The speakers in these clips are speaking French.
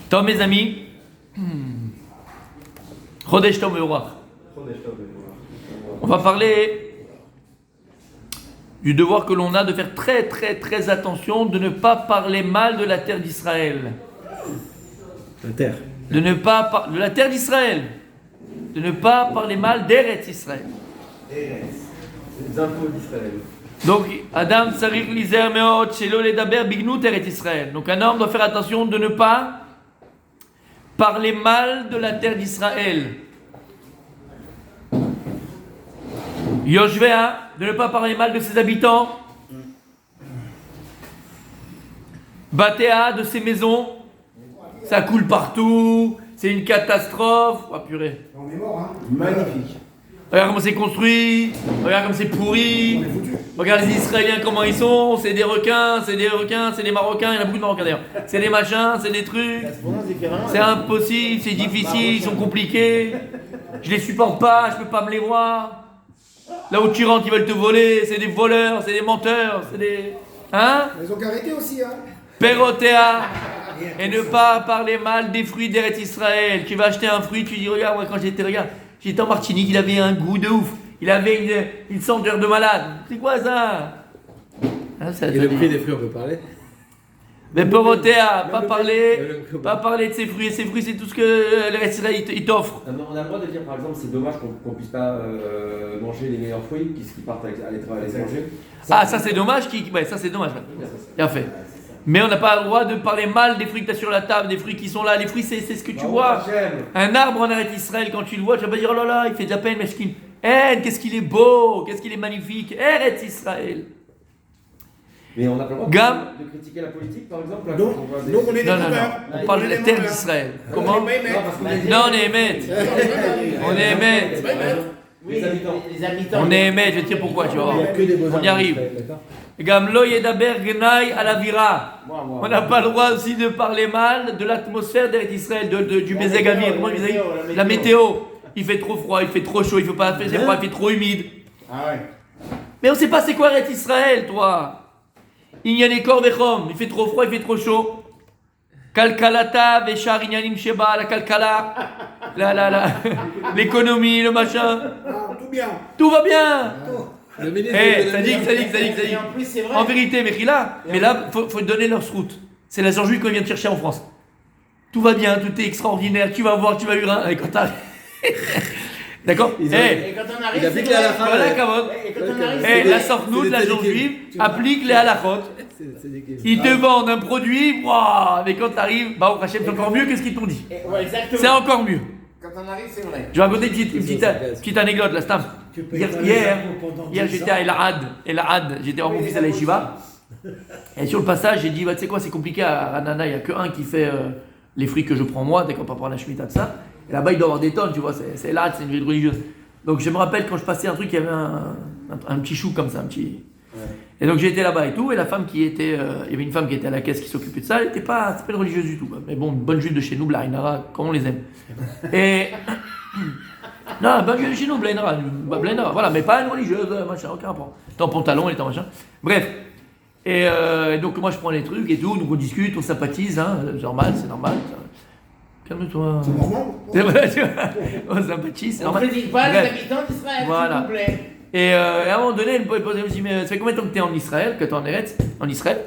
Tant mes amis, Chodesh Tov Mevorach. On va parler du devoir que l'on a de faire très très très attention de ne pas parler mal de la terre d'Israël. La terre. De la terre d'Israël. De ne pas parler mal d'Eretz Israël. Eretz. Les impôts d'Israël. Donc, Adam Tsarich Lizer Meot Shelo Ledaber Bignut Eretz Israël. Donc, un homme doit faire attention de ne pas parler mal de la terre d'Israël. Yoshvea, de ne pas parler mal de ses habitants. Batéa, de ses maisons. Ça coule partout. C'est une catastrophe. Oh purée. On est mort, hein. Magnifique. Regarde comment c'est construit. Regarde comme c'est pourri. Regarde les Israéliens comment ils sont. C'est des requins, c'est des Marocains. Il y en a beaucoup de Marocains d'ailleurs. C'est des machins, c'est des trucs. C'est impossible, c'est difficile, ils sont compliqués. Je les supporte pas, je peux pas me les voir. Là où tu rentres, ils veulent te voler. C'est des voleurs, c'est des menteurs, c'est des... Hein? Ils ont qu'arrêté aussi, hein. Pérotéa. Et ne pas parler mal des fruits d'Eretz Israël. Tu vas acheter un fruit, tu dis regarde, moi quand j'étais en Martinique, il avait un goût de ouf. Il avait une senteur de malade. C'est quoi ça? Hein, ça Et le prix des fruits, on peut parler? Mais Pérotéa, pas parler de ses fruits. Et ses fruits, c'est tout ce que l'Eretz Israël il t'offre. On a le droit de dire par exemple c'est dommage qu'on puisse pas manger les meilleurs fruits qui partent à l'étranger. Ça c'est dommage. Ça c'est dommage. Bien fait. Mais on n'a pas le droit de parler mal des fruits que tu as sur la table, des fruits qui sont là. Les fruits, c'est ce que tu vois. Un arbre en Eretz Israël, quand tu le vois, tu vas pas dire oh là là, il fait de la peine, mesquine. Qu'est-ce qu'il est beau, qu'est-ce qu'il est magnifique. Eretz Israël. Mais on n'a pas le droit de critiquer la politique, par exemple. Donc on est des Non. copains. On parle de la terre d'Israël. Comment? Non, on est émet. On est émet. Les habitants. On est émet, je vais te dire pourquoi, tu vois. On y arrive. Gamlo yedaber gnai à la vira. On n'a pas le droit aussi de parler mal de l'atmosphère d'Eretz Israël, du Bezegavir. La météo. Il fait trop froid, il fait trop chaud, il fait pas assez froid, il fait trop humide. Ah ouais. Mais on sait pas c'est quoi Eretz Israël, toi. Il y a les corps vechom, il fait trop froid, il fait trop chaud. Kalkalata veshar inyanim sheba, la kalkala, l'économie, le machin. Ah, tout bien. Tout va bien. Le ministre Ça dit. En vérité, mais là, faut donner leur route. C'est la juive qu'on vient de chercher en France. Tout va bien, tout est extraordinaire. Tu vas voir, tu vas hurler. Et quand t'arrives. D'accord? Et quand on arrive, il applique les halachot. Voilà, Kavod. Et quand on arrive, La sornoute, la juive, applique les halachot. Ils te vendent un produit, waouh, mais quand t'arrives, bah, au Hachem, c'est encore mieux que ce qu'ils t'ont dit. Ouais, exactement. C'est encore mieux. Quand on arrive, c'est vrai. Je vais raconter une petite anecdote, là, Stam. Hier, j'étais à Elahad, j'étais en mon fils à la Yeshiva. Et sur le passage, j'ai dit, bah, tu sais quoi, c'est compliqué à Ranana, il n'y a qu'un qui fait les fruits que je prends moi, d'accord, pas pour la Shemitah de ça. Et là-bas, il doit y avoir des tonnes, tu vois, c'est Elahad, c'est une ville religieuse. Donc je me rappelle quand je passais un truc, il y avait un petit chou comme ça, un petit. Ouais. Et donc j'étais là-bas et tout, et la femme qui était, il y avait une femme qui était à la caisse qui s'occupait de ça, elle n'était pas religieuse du tout, quoi. Mais bon, bonne juive de chez nous, Blainara, comme on les aime. Et non, bonne juive de chez nous, Blainara, voilà, mais pas une religieuse, machin, aucun rapport. T'es en pantalon, elle est en machin. Bref. Et donc moi je prends les trucs et tout, donc on discute, on sympathise, hein, c'est normal. Calme-toi. C'est normal. On sympathise, c'est On normal. ne critique pas les habitants d'Israël, Voilà. s'il vous plaît. Et à un moment donné, elle me posait aussi, mais ça fait combien de temps que tu es en Israël, que tu es en Israël?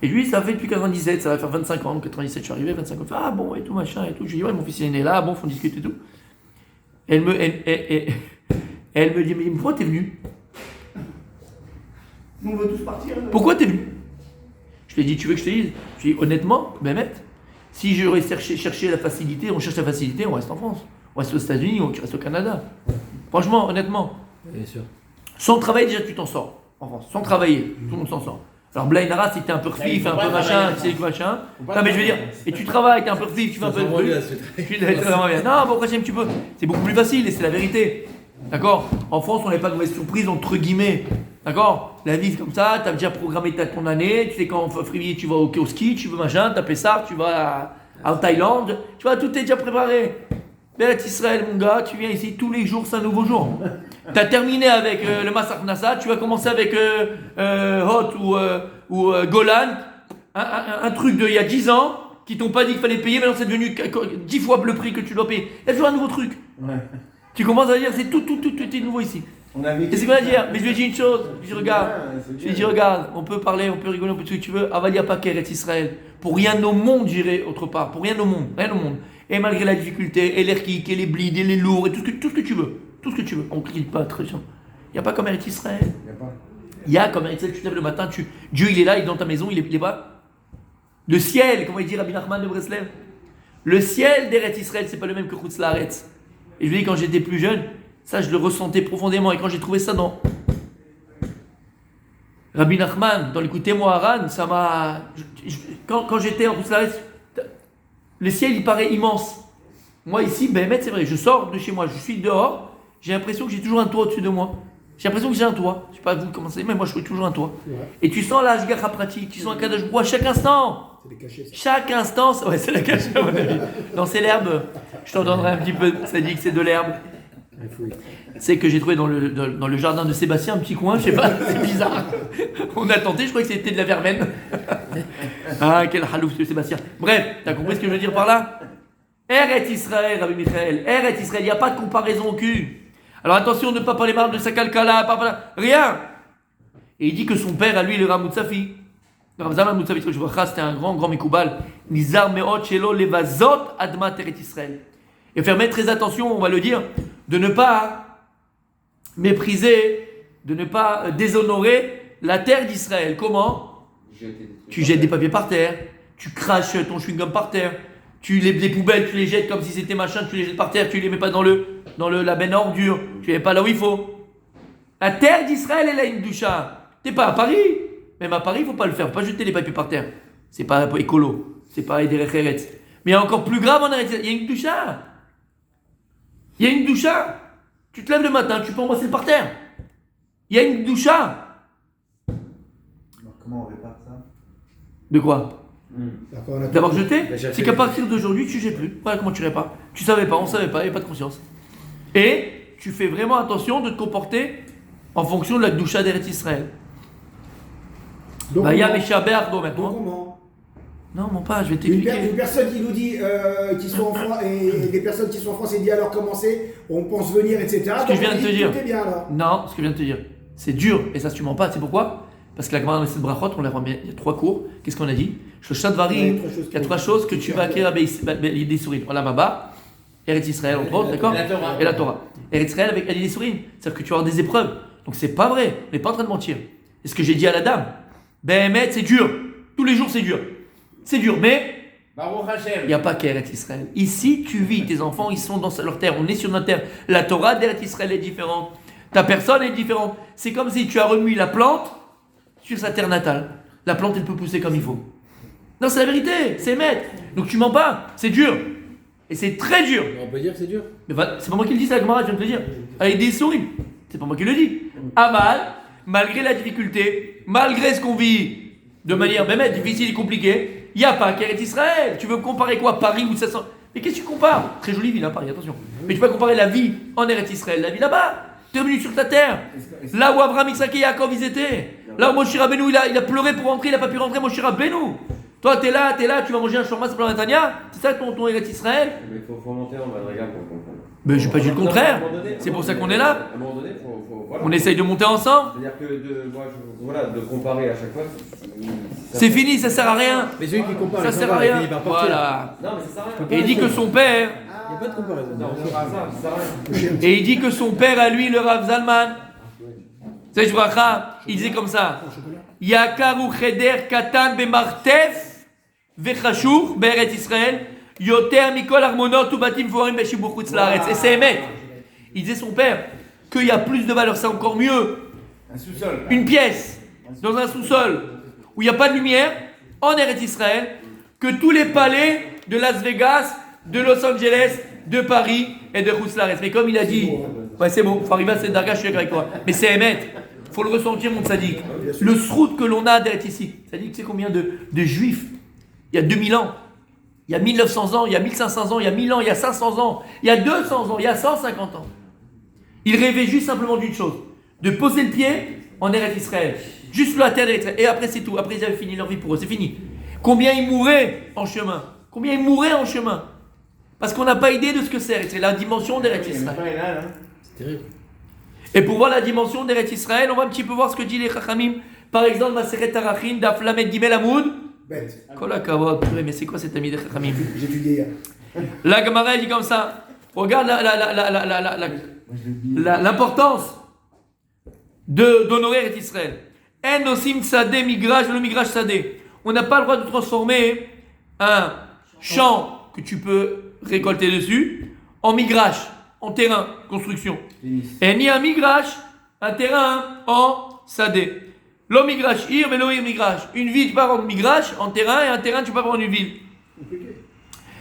Et lui, ça fait depuis 97, ça va faire 25 ans, 97 je suis arrivé, 25 ans, ah bon, et tout, machin, et tout. Je lui dis, ouais, mon fils il est né là, bon, faut discuter et tout. Elle me dit, mais pourquoi t'es venu? On veut tous partir. Pourquoi t'es venu? Je lui ai dit, tu veux que je te dise? Je lui ai dit, honnêtement, Mehmet, si j'aurais cherché la facilité, on cherche la facilité, on reste en France. On reste aux États-Unis, on reste au Canada. Franchement, honnêtement. Bien sûr. Sans travailler, déjà, tu t'en sors en France. Sans travailler, tout le monde s'en sort. Alors, Blainara, si t'es un peu refif, un peu machin, tu sais quoi, machin. Non, mais je veux dire, et tu travailles, t'es un peu refif, tu fais un peu de truc. Tu es vraiment bien. Non, bon, après, tu peux. C'est beaucoup plus facile et c'est la vérité. D'accord? En France, on n'avait pas de mauvaise surprise, entre guillemets. D'accord? La vie, c'est comme ça, t'as déjà programmé ton année, tu sais quand en février, tu vas au ski, tu veux machin, t'as Pessar, tu vas en Thaïlande, tu vois, tout est déjà préparé. Beth Israël, mon gars, tu viens ici tous les jours, c'est un nouveau jour. Tu as terminé avec le Massar Nassa, tu vas commencer avec Hot ou Golan, un truc d'il y a 10 ans, qui t'ont pas dit qu'il fallait payer, maintenant c'est devenu 10 fois le prix que tu dois payer. Il y a toujours un nouveau truc. Ouais. Tu commences à dire, c'est tout est nouveau ici. On a vécu. Et c'est quoi à dire? Mais je lui ai dit une chose, je lui ai dit, regarde, je lui ai dit, regarde, on peut parler, on peut rigoler, on peut tout ce que tu veux, Avalia Paquet est Israël. Pour rien au monde, j'irai autre part, pour rien au monde, rien au monde. Et malgré la difficulté, et l'erkik, et les blids, et les lourds, et tout ce que tu veux, on ne crie pas, très bien. Il n'y a pas comme Eretz Israël. Il y a comme Eretz Israël, tu te lèves le matin, Dieu il est là, il est dans ta maison, il est pas. Le ciel, comment il dit Rabbi Nachman de Breslev, le ciel d'Eretz Israël, c'est pas le même que Chutz Laaretz. Et je lui dis, quand j'étais plus jeune, ça je le ressentais profondément. Et quand j'ai trouvé ça dans Rabbi Nachman, dans l'écoutez-moi Haran, ça m'a. Quand j'étais en Chutz Laaretz, le ciel il paraît immense. Moi ici, c'est vrai, je sors de chez moi, je suis dehors, j'ai l'impression que j'ai toujours un toit au-dessus de moi. J'ai l'impression que j'ai un toit. Je sais pas vous comment c'est, mais moi je suis toujours un toit. Ouais. Et tu sens la Hashgacha pratique, tu sens un Kadosh Baruch Hu à chaque instant. C'est les cachets, ça. Chaque instant, ouais, c'est la cachée à mon avis. Non, c'est l'herbe. Je t'en donnerai un petit peu. Ça dit que c'est de l'herbe. C'est que j'ai trouvé dans le jardin de Sébastien un petit coin, je sais pas, c'est bizarre. On a tenté, je crois que c'était de la verveine. Ah, quel halouf ce Sébastien. Bref, t'as compris ce que je veux dire par là? Eretz Israël, Rabbi Michael, Eretz Israël, il n'y a pas de comparaison au cul. Alors attention de ne pas parler mal de sa kalkala, rien. Et il dit que son père, à lui, le Rav Moutsafi, c'était un grand Mikoubal, Nizar Meot Shelo Levazot Admat Eretz Israël. Et faire mettre très attention, on va le dire, de ne pas mépriser, de ne pas déshonorer la terre d'Israël. Comment? Tu jettes des papiers par terre, tu craches ton chewing-gum par terre, les poubelles, tu les jettes comme si c'était machin, tu les jettes par terre, tu les mets pas dans la benne à ordures, tu les mets pas là où il faut. La terre d'Israël, elle a une doucha. T'es pas à Paris. Même à Paris, il faut pas le faire, faut pas jeter les papiers par terre. C'est pas écolo, c'est pas des Eretz. Mais il y a encore plus grave en Eretz, il y a une doucha. Il y a une doucha. Tu te lèves le matin, tu peux embrasser le parterre. Il y a une doucha. Alors, comment on répare ça? De quoi? D'avoir jeté? C'est qu'à fait. partir d'aujourd'hui, tu jettes plus. Voilà comment tu répares. Tu savais pas, on savait pas, il n'y a pas de conscience. Et tu fais vraiment attention de te comporter en fonction de la doucha d'Eretz Israël. Donc, Bah, il y a Meshaber maintenant. comment? Non, mon pas, je vais t'expliquer. Une personne qui nous dit qu'ils sont en France, et des personnes qui sont en France et dit alors comment c'est, on pense venir, etc. Ce que je viens de te dire. Tout est bien, alors. Non, ce que je viens de te dire. C'est dur, et ça, tu mens pas. C'est pourquoi? Parce que la Gemara dans les Brachot, on la voit bien. Il y a 3 cours. Qu'est-ce qu'on a dit? Il y a 3 choses que tu vas acquérir à l'idée sourine. Olam Haba, Eretz Israël, entre autres, d'accord? Et la Torah. Eretz Israël avec l'idée sourine. C'est-à-dire que tu vas avoir des épreuves. Donc c'est pas vrai. On n'est pas en train de mentir. Et ce que j'ai dit à la dame, c'est dur. Tous les jours, c'est dur. C'est dur, mais il n'y a pas qu'Eretz Israël. Ici, tu vis, tes enfants, ils sont dans leur terre. On est sur notre terre. La Torah d'Eretz Israël est différente. Ta personne est différente. C'est comme si tu as remis la plante sur sa terre natale. La plante, elle peut pousser comme il faut. Non, c'est la vérité, c'est maître. Donc tu mens pas, c'est dur. Et c'est très dur. On peut dire que c'est dur. Mais c'est pas moi qui le dis, c'est la Gemara, je viens de te le dire. Avec des souris. C'est pas moi qui le dis. Amal, malgré la difficulté, malgré ce qu'on vit de manière difficile et compliquée, il n'y a pas qu'Eretz Israël. Tu veux comparer quoi? Paris ou 700? Mais qu'est-ce que tu compares? Très jolie ville, hein, Paris, attention. Mais tu peux comparer la vie en Eretz Israël, la vie là-bas. Tu es venu sur ta terre. Là où Abraham, Isaac et Yaakov, ils étaient. Là où Moshe Rabbeinu, il a pleuré pour rentrer, il n'a pas pu rentrer, Moshe Rabbeinu. Toi, t'es là, tu vas manger un shawarma sur la Netanya. C'est ça ton Eretz Israël? Mais il faut monter en Madrigal pour comprendre. Mais je n'ai pas dit le contraire. C'est pour ça qu'on est là. À un moment donné, voilà. On essaye de monter ensemble. C'est-à-dire que de comparer à chaque fois. C'est fini, ça sert à rien. Mais celui qui compare, Ça sert à rien. Voilà. Non, mais ça sert à rien. Et il dit que son père. Il n'y a pas de comparaison. Non, ça sert à rien. Et il dit que son père à lui, le Rav Zalman. C'est Shbracha. Il disait comme ça. Yakaru cheder katan bemartef vechashur be'eretz Israël yoter mikol armonot ubatim forim beshibur chutz laaretz. Et c'est émet. Il disait son père qu'il y a plus de valeur, c'est encore mieux. Un sous-sol. Une pièce dans un sous-sol où il n'y a pas de lumière en Eretz Israël que tous les palais de Las Vegas, de Los Angeles, de Paris et de Chutz laaretz. Mais comme il a dit, ouais c'est bon, faut arriver à cette darga, je suis avec toi. Mais c'est émet. Faut le ressentir, mon tzaddik. Le srout que l'on a d'être ici. Tzaddik, c'est combien de juifs? Il y a 2000 ans, il y a 1900 ans, il y a 1500 ans, il y a 1000 ans, il y a 500 ans, il y a 200 ans, il y a 150 ans. Ils rêvaient juste simplement d'une chose, de poser le pied en Eretz Israël. Juste la terre d'Eretz Israël. Et après, c'est tout. Après, ils avaient fini leur vie pour eux. C'est fini. Combien ils mouraient en chemin? Combien ils mouraient en chemin. Parce qu'on n'a pas idée de ce que c'est la dimension d'Eretz Il y a Israël. pas les là, hein. C'est terrible. Et pour voir la dimension d'Eretz Israël, on va un petit peu voir ce que dit les Chachamim. Par exemple, Maseret Arachin, Daf Lamed Gimel Amoud. Bête. Kol hakavod. Purée, mais c'est quoi cet ami des Chachamim? J'ai étudié hier. La Gemara elle dit comme ça. Regarde l'importance d'honorer Eretz Israël. En osim tzadeh migrash le migrash tzadeh. On n'a pas le droit de transformer un champ que tu peux récolter dessus en migrash, en terrain, construction. Et ni un migrash, un terrain en sadeh. Lo migrash ir, mais lo ir migrash. Une ville, tu peux avoir un migrash en terrain et un terrain, tu peux avoir une ville.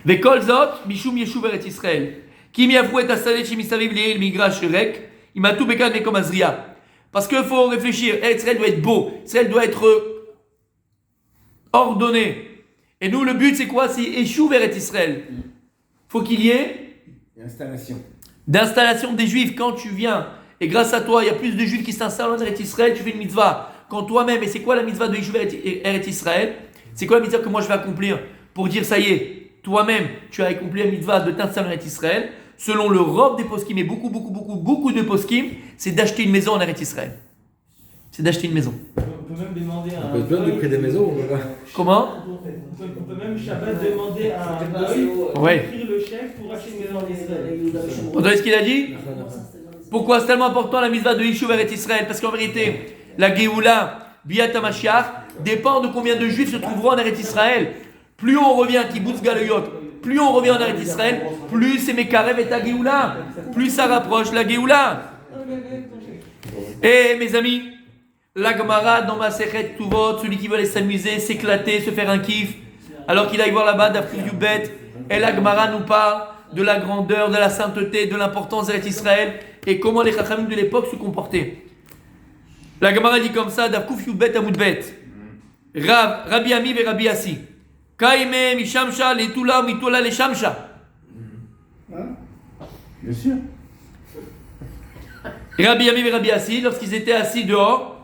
Vekol zot, mishum yeshuv Eretz Israël. Kim yafou et asadeh shemisaviv leil migrash rek. Imatu bekan mekom azria. Parce qu'il faut réfléchir. Israël doit être beau. Israël doit être ordonné. Et nous, le but, c'est quoi? C'est échouer vers Israël. Faut qu'il y ait Installation. d'installation des Juifs. Quand tu viens, et grâce à toi, il y a plus de Juifs qui s'installent en Eretz Israël, tu fais une mitzvah. Quand toi-même, et c'est quoi la mitzvah de échouer vers Eretz Israël? C'est quoi la mitzvah que moi je vais accomplir pour dire, ça y est, toi-même, tu as accompli la mitzvah de t'installer en Eretz Israël. Selon le robe des poskim, et beaucoup de poskim, c'est d'acheter une maison en Eretz Israël. C'est d'acheter une maison. On peut même demander à On peut se plaindre du prix des maisons. Voilà. Comment? on peut même Shabbat demander à un goy Ouais. d'écrire le chèque pour acheter une maison en Israël. Vous entendez ce qu'il a dit? Pourquoi c'est tellement important la mitzvah de Yishuv vers Israël? Parce qu'en vérité, la Géoula, Biat HaMashiach, dépend de combien de Juifs se trouveront en Eretz Israël. Plus on revient à Kibbutz Galoyot, plus on revient en Eretz Israël, plus c'est Mekarev et ta Géoula, plus ça rapproche la Géoula. Et mes amis, la Gemara dans ma Sechet Tuvot, celui qui veut aller s'amuser, s'éclater, se faire un kiff, alors qu'il aille voir là-bas d'Afrique du bête, et la Gemara nous parle de la grandeur, de la sainteté, de l'importance d'Eretz Israël et comment les Chachamim de l'époque se comportaient. La Gemara dit comme ça, d'Afkouf Yubet Amoudbet, Rabbi Ami et Rabbi Assi, Kaime Mishamsha, Letula, Mitola, les Shamsha. Bien sûr. Rabbi Ami et Rabbi Assi, lorsqu'ils étaient assis dehors,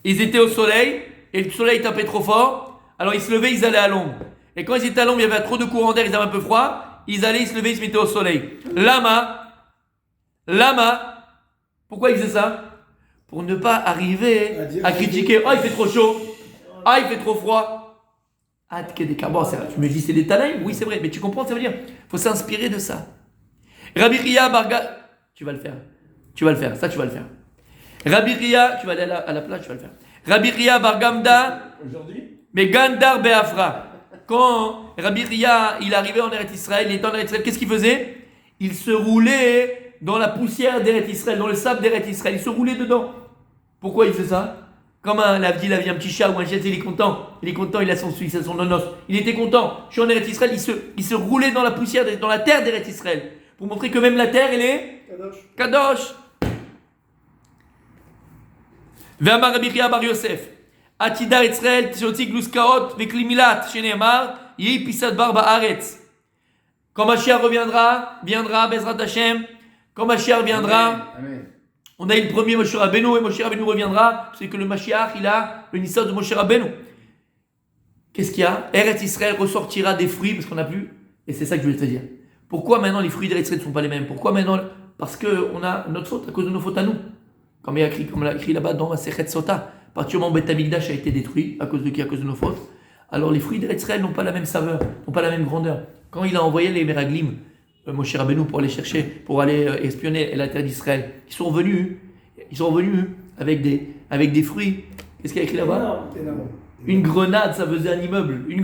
ils étaient au soleil, et le soleil tapait trop fort, alors ils se levaient, ils allaient à l'ombre. Et quand ils étaient à l'ombre, il y avait trop de courant d'air, ils avaient un peu froid, ils allaient, ils se levaient, ils se mettaient au soleil. Lama, pourquoi ils faisaient ça? Pour ne pas arriver à critiquer, oh il fait trop chaud, ah il fait trop froid. Ah des carbons, tu me dis c'est des tanaïm? Oui c'est vrai, mais tu comprends, ça veut dire, il faut s'inspirer de ça. Rabbi Ria Barga, tu vas le faire, ça tu vas le faire. Rabbi Ria, tu vas aller à la plage, tu vas le faire. Rabbi Ria Bargamda, Aujourd'hui? mais Gandar Beafra. Quand Rabbi Ria, il arrivait en Eretz Israël, il était en Eretz Israël, qu'est-ce qu'il faisait? Il se roulait dans la poussière d'Eretz Israël, dans le sable d'Eretz Israël, il se roulait dedans. Pourquoi il fait ça? Comme un lavdi, un petit chat ou un chien, il est content, il a son suisse, il a son nonos, il était content. Je suis en Eretz Israël, il se roulait dans la poussière, dans la terre d'Eretz Israël, pour montrer que même la terre, elle est Kadosh. Ve'amar Rabbi Chia bar Yosef, Atidar Israël, Tshoti Gluskaot, Veklimilat, Shenemar, Yi Pisat Bar Ba'aretz. Quand Mashiach viendra, Bezrat Hashem, quand Mashiach viendra, Amen. on a eu le premier Moshe Rabbeinu, et Moshe Rabbeinu reviendra, c'est que le Mashiach, il a le Nissa de Moshe Rabbeinu. Qu'est-ce qu'il y a? Eretz Israël ressortira des fruits, parce qu'on n'a plus, et c'est ça que je voulais te dire. Pourquoi maintenant les fruits d'Eretz Israël ne sont pas les mêmes? Pourquoi maintenant? Parce qu'on a notre faute, à cause de nos fautes à nous. Comme on l'a écrit là-bas dans la Sechet Sota, à partir du moment où Beth Amikdash a été détruit, à cause de qui? À cause de nos fautes. Alors les fruits d'Eretz Israël n'ont pas la même saveur, n'ont pas la même grandeur. Quand il a envoyé les Meraglim, Moshe Rabbeinu, pour aller chercher, pour aller espionner la terre d'Israël, ils sont revenus avec des fruits. Qu'est-ce qu'il y a écrit là-bas? Une grenade, ça faisait un immeuble. Ils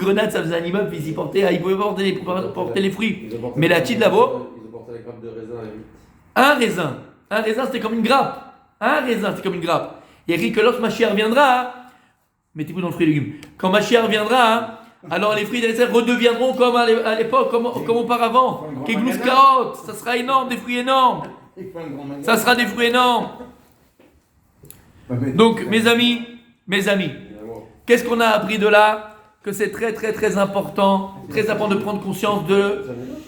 y portaient, ils pouvaient porter les fruits. Mais la petite là-bas, Ils ont porté les grappes de raisin à 8. un raisin, c'était comme une grappe. Il écrit que lorsque Mashiach viendra, mettez-vous dans le fruit et légumes. Quand Mashiach viendra, alors les fruits d'Eretz redeviendront comme à l'époque, comme auparavant. Keglus Kaot, ça sera énorme, des fruits énormes. Ça sera des fruits énormes. Donc, mes amis, qu'est-ce qu'on a appris de là? Que c'est très très très important de prendre conscience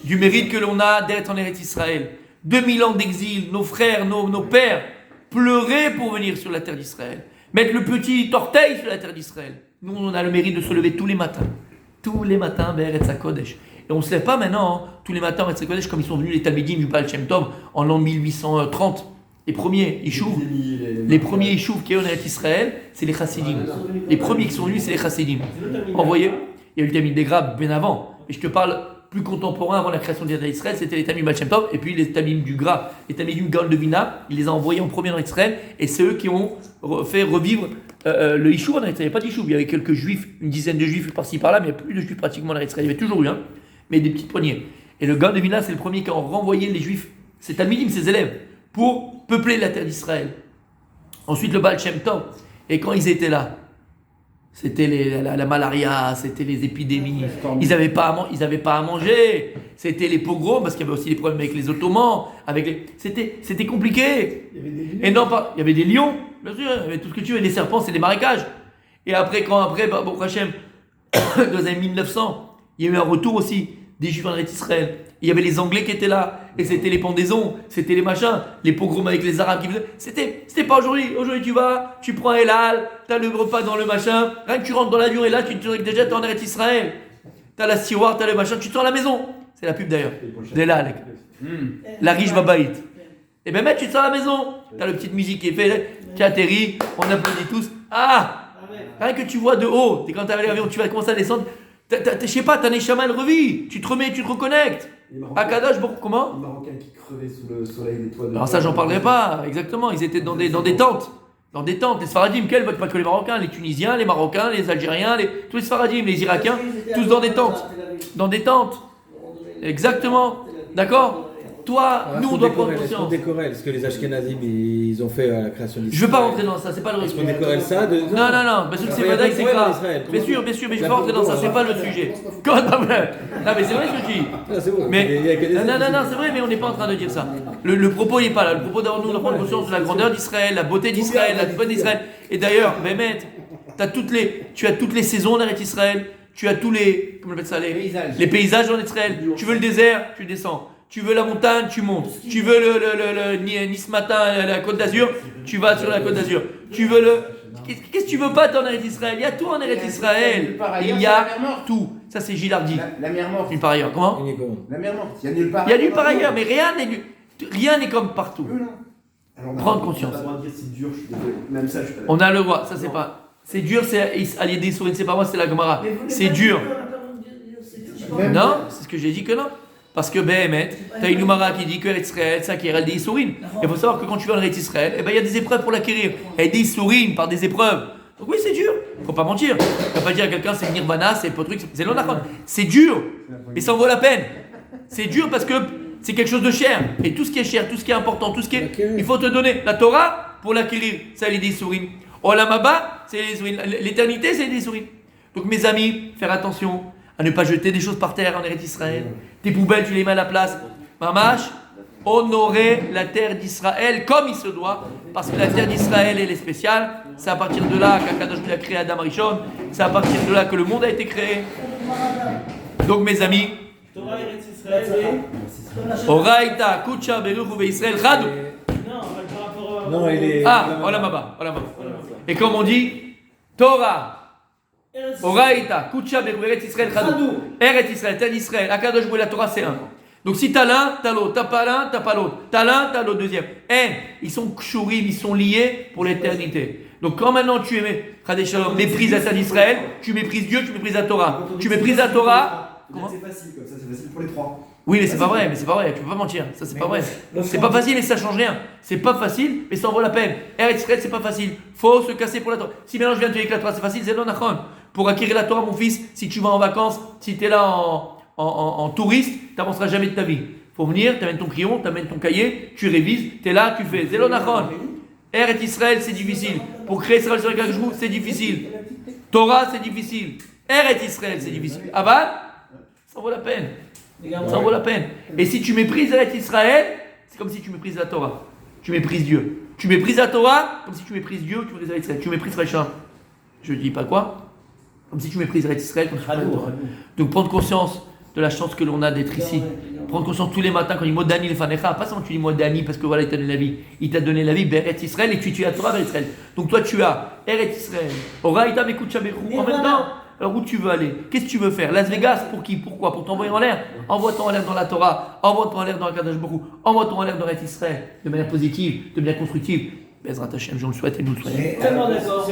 du mérite que l'on a d'être en Eretz Israël. 2000 ans d'exil, nos frères, nos pères pleuraient pour venir sur la terre d'Israël. Mettre le petit orteil sur la terre d'Israël. Nous, on a le mérite de se lever tous les matins tous les matins Be'eretz HaKodesh. Et on ne se lève pas maintenant, tous les matins Be'eretz HaKodesh, comme ils sont venus les Talmidim du Baal Shem Tov en l'an 1830. Les premiers Yishuv qui ont en Eretz Israël, c'est les Chassidim. Les premiers qui sont venus, c'est les Chassidim. Envoyés. Il y a eu le Talmid des Grabes bien avant. Et je te parle plus contemporain, avant la création d'État d'Israël, c'était les Talmidim Baal Shem Tov, et puis les Talmidim du Gra, les Talmidim Gaon de Vina, il les a envoyés en premier en Israël, et c'est eux qui ont fait revivre le Yishuv en Israël. Il n'y avait pas de Yishuv, il y avait quelques juifs, une dizaine de juifs par-ci par-là, mais il n'y avait plus de juifs pratiquement en Israël. Il y avait toujours eu un, mais des petites poignées. Et le Gaon de Vina, c'est le premier qui a renvoyé les juifs, ses Talmidim, ses élèves, pour peupler la terre d'Israël. Ensuite, le Baal Shem Tov, et quand ils étaient là, c'était la malaria, c'était les épidémies. Ils n'avaient pas à manger. C'était les pogroms, parce qu'il y avait aussi des problèmes avec les Ottomans. C'était compliqué. Et non, il y avait des lions, bien sûr, il y avait tout ce que tu veux. Les serpents, c'est des marécages. Et après, bon, Hachem, dans les années 1900, il y a eu un retour aussi des Juifs en Israël. Il y avait les Anglais qui étaient là. Et c'était les pendaisons, c'était les machins, les pogroms avec les Arabes qui faisaient. C'était pas aujourd'hui. Aujourd'hui, tu prends El Al, t'as le repas dans le machin. Rien que tu rentres dans l'avion et là, tu te déjà, t'es en Eretz Israël. T'as la steward, t'as le machin, tu te sors à la maison. C'est la pub d'ailleurs. d'El Al. La riche babaïte. Et ben, mec, tu te sors à la maison. T'as la petite musique qui est faite, tu atterris, on applaudit tous. Ah! Rien que tu vois de haut, et quand t'as l'avion, tu vas commencer à descendre. Je sais pas, t'as un échama, elle revit. Tu te remets, tu te reconnectes. Akadosh, comment? Les Marocains qui crevaient sous le soleil des toits de. Alors ça, j'en parlerai pas, exactement. Ils étaient dans des tentes. Dans des tentes. Les Sfaradim, quels votent pas que les Marocains? Les Tunisiens, les Marocains, les Algériens, tous les Sfaradim, les Irakiens, tous dans des tentes. Dans des tentes. Exactement. D'accord? Toi, nous, on doit prendre conscience. Est-ce qu'on décorelle? Est-ce que les Ashkenazim, ils ont fait à la création d'Israël? Je veux pas rentrer dans ça, c'est pas le Est-ce qu'on décorelle ça de... Non, bien sûr que c'est pas c'est grave. Bien sûr, mais je veux pas rentrer dans ça, c'est pas le sujet. Non, mais c'est vrai ce que tu dis. C'est bon. Mais, non, c'est vrai, mais on n'est pas en train de dire ça. Le propos, il n'est pas là. Le propos d'avoir nous, on prend conscience de la grandeur d'Israël, la beauté d'Israël, la beauté d'Israël. Et d'ailleurs, Mehmet, tu as toutes les saisons en Israël, tu as tous les, comment on appelle ça, les paysages en Israël. Tu veux le désert, tu descends. Tu veux la montagne, tu montes. Tu veux le Nice matin, la Côte d'Azur, tu vas sur la Côte d'Azur. Tu veux qu'est-ce que tu veux pas en Eretz Israël? Il y a tout en Eretz Israël. Il y a tout. Ça c'est Gilardi. La mer morte. Nulle part ailleurs. Comment? La mer morte. Il y a nulle part. Il y a nulle part ailleurs, mais rien n'est comme partout. Prendre conscience. Même ça, je suis pas. On a le droit. Ça c'est pas. C'est dur, c'est Aliédé Sourine, c'est pas moi, c'est la Gemara. C'est dur. Non, c'est ce que j'ai dit que non. Parce que Béhémet, tu as une Umara qui dit que Israël, ça qui est des Issourines. Il faut savoir que quand tu vas en Eretz Israël, il y a des épreuves pour l'acquérir. Et des Issourines par des épreuves. Donc oui, c'est dur. Faut pas mentir. Tu vas pas dire à quelqu'un c'est Nirvana, c'est pas truc, c'est l'onachon. C'est dur, mais ça en vaut la peine. C'est dur parce que c'est quelque chose de cher. Et tout ce qui est cher, tout ce qui est important, tout ce qui est. Il faut te donner la Torah pour l'acquérir. Ça, c'est des Issourines. Olam Haba, c'est les Issourines. L'éternité, c'est des Issourines. Donc mes amis, faire attention à ne pas jeter des choses par terre en Eretz Israël. Tes poubelles, tu les mets à la place. Mamash, honorer la terre d'Israël comme il se doit, parce que la terre d'Israël, elle est spéciale. C'est à partir de là qu'Akadosh a créé Adam Rishon. C'est à partir de là que le monde a été créé. Donc mes amis, Torah Eretz Israël Oraïta, Kucha, Beruch, Israël, Chadou. Non, par rapport à... Non, il est... Olam Haba. Et comme on dit, Torah, Oraïta, Kucha, Beruch, Eretz Israël, Chadou. Eretz Israël, terre d'Israël, Akadosh et la Torah, c'est un. Donc si t'as l'un, t'as l'autre. T'as pas l'un, t'as pas l'autre. T'as l'un, t'as l'autre deuxième. Ils sont kshurim, ils sont liés pour l'éternité. Donc quand maintenant tu méprises la terre d'Israël, tu méprises Dieu, tu méprises la Torah. Tu méprises la Torah. Comment? C'est facile comme ça, c'est facile pour les trois. Oui, mais c'est pas vrai, tu peux pas mentir. Ça c'est pas vrai. C'est pas facile et ça change rien. C'est pas facile, mais ça en vaut la peine. Eretz Israël, c'est pas facile. Faut se casser pour la Torah. Si maintenant je viens de te dire que la Torah c'est facile, c'est non nachon. Pour acquérir la Torah, mon fils, si tu vas en vacances, si tu es là en touriste, tu n'avanceras jamais de ta vie. Faut venir, tu amènes ton crayon, tu amènes ton cahier, tu révises, tu es là, tu fais. Zélo nachon. Eretz Israël, c'est difficile. Pour créer Israël sur le jour, c'est difficile. Torah, c'est difficile. Eretz Israël, c'est difficile. Aval, ça vaut la peine. Ça vaut la peine. Et si tu méprises Eretz Israël, c'est comme si tu méprises la Torah. Tu méprises Dieu. Tu méprises la Torah, comme si tu méprises Dieu, tu méprises Eretz Israël. Tu méprises Rachel. Je ne dis pas quoi. Comme si tu méprises Eretz Israël, comme si tu méprises la Torah. Donc prendre conscience de la chance que l'on a d'être ici. Prendre conscience tous les matins quand il dit Modani le Fanecha, pas seulement tu dis Modani parce que voilà, il t'a donné la vie. Il t'a donné la vie, Eretz Israël, et tu as Torah Eretz Israël. Donc toi tu as Eretz Israël, Oraïta Mekucha Beru. En même temps, Alors où tu veux aller? Qu'est-ce que tu veux faire? Las Vegas, pour qui? Pourquoi? Pour t'envoyer en l'air? Envoie-toi en l'air dans la Torah, envoie-toi en l'air dans la Kadosh Baruch Hu, envoie-toi en l'air dans Eretz Israël, de manière positive, de manière constructive. Bezrat Hashem, je le souhaite et nous le souhaitons. Tellement d'accord.